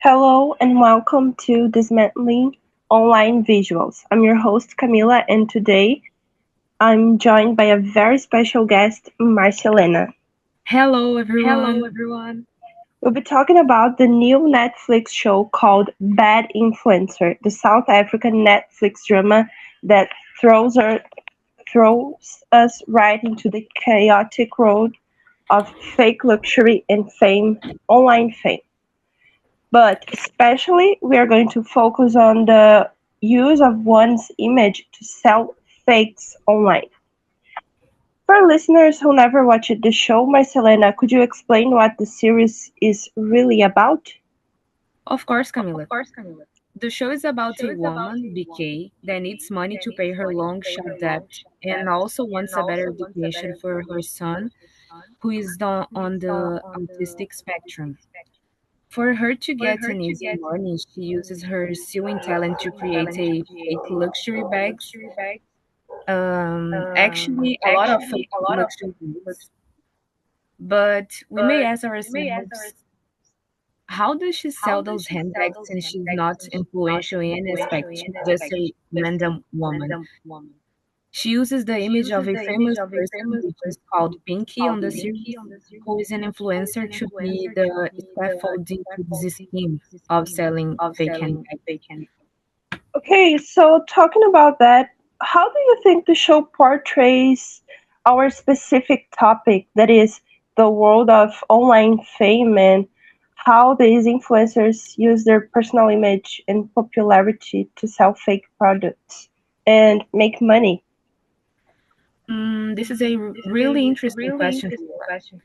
Hello and welcome to Dismantling Online Visuals. I'm your host Camila, and today I'm joined by a very special guest, Marcia. Hello, everyone. We'll be talking about the new Netflix show called Bad Influencer, the South African Netflix drama that throws, her, throws us right into the chaotic world of fake luxury and fame, online fame. But especially, we are going to focus on the use of one's image to sell fakes online. For listeners who never watched the show, Marcelena, could you explain what the series is really about? Of course, Camila. The show is about a woman, BK, that needs money to pay her long shot debt and also wants a better education for her son, who is on the autistic spectrum. For her to get an easy money, she uses her sewing talent to create a fake luxury bags. Actually, a lot of fake luxury bags. But we may ask ourselves, how does she sell those handbags since she's not influential in any aspect? She's just a random woman. She uses the image of a famous person, which is called Pinky on the series, who is an influencer to be the scaffolding to this scheme of selling fake handbags. Okay, so talking about that, how do you think the show portrays our specific topic, that is the world of online fame, and how these influencers use their personal image and popularity to sell fake products and make money? This is a really interesting question, Camila.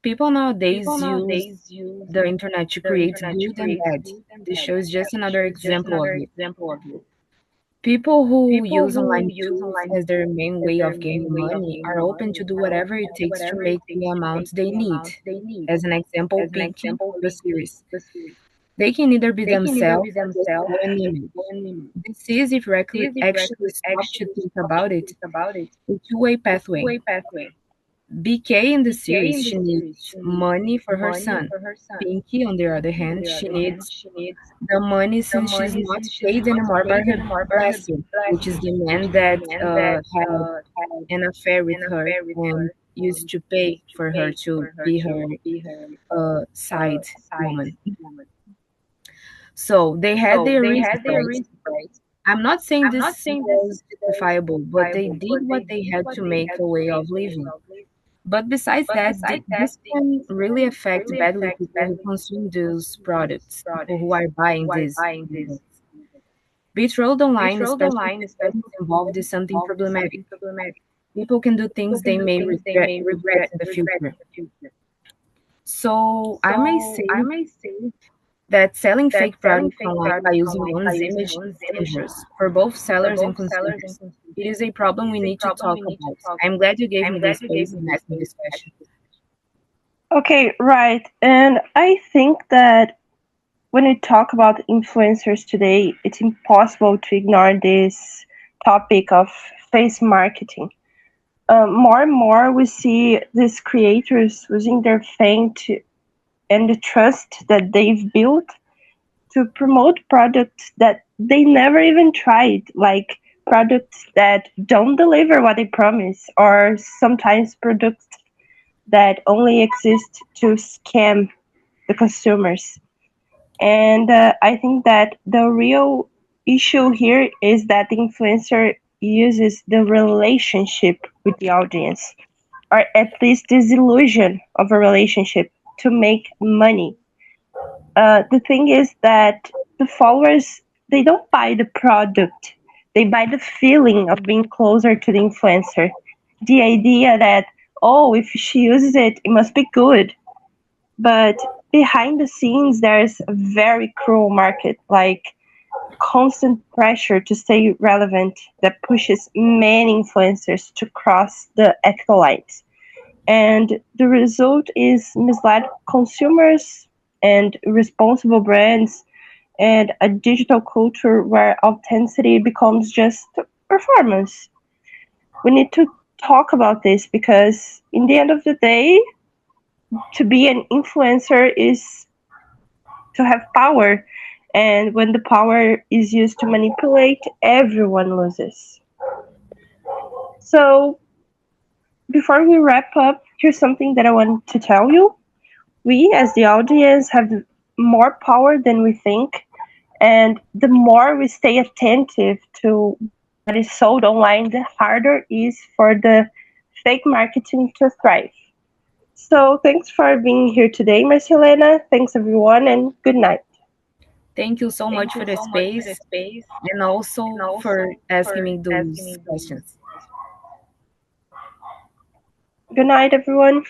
People nowadays use the internet to create good and bad. This show is just another example of it. People who use online tools as their main way of gaining money are open to do whatever it takes to make the amount they need. As an example, Pinky from the series. They can either be themselves or just sell an image. This is, if we actually stop to think about it, a two-way pathway. BK in the series, she needs money for her son. Pinky, on the other hand, she needs the money since she's not paid anymore by her blessing, which is the man that had an affair with her and used to pay for her to be her side woman. So they had their reasons, right? I'm not saying this was justifiable, but they did what they had to make a way of living. But besides that, this can really affect badly people who consume those products, people who are buying these products. Betrothed online, especially if the person involved is something problematic. People can do things they may regret in the future. So I may say that selling fake products online by using one's image is dangerous for both sellers and consumers. It is a problem we need to talk about. I'm glad you gave me this space and asked me this question. Okay, right. And I think that when we talk about influencers today, it's impossible to ignore this topic of face marketing. More and more, we see these creators using their fame and the trust that they've built to promote products that they never even tried, like products that don't deliver what they promise, or sometimes products that only exist to scam the consumers. And I think that the real issue here is that the influencer uses the relationship with the audience, or at least this illusion of a relationship, to make money. The thing is that the followers, they don't buy the product, they buy the feeling of being closer to the influencer. The idea that, oh, if she uses it, it must be good. But behind the scenes, there's a very cruel market, like constant pressure to stay relevant that pushes many influencers to cross the ethical lines. And the result is misled consumers and irresponsible brands and a digital culture where authenticity becomes just performance. We need to talk about this because, in the end of the day, to be an influencer is to have power, and when the power is used to manipulate, everyone loses. So before we wrap up, here's something that I want to tell you. We, as the audience, have more power than we think, and the more we stay attentive to what is sold online, the harder it is for the fake marketing to thrive. So thanks for being here today, Marcelena. Thanks everyone, and good night. Thank you so much for the space and also for asking me those questions. Good night, everyone.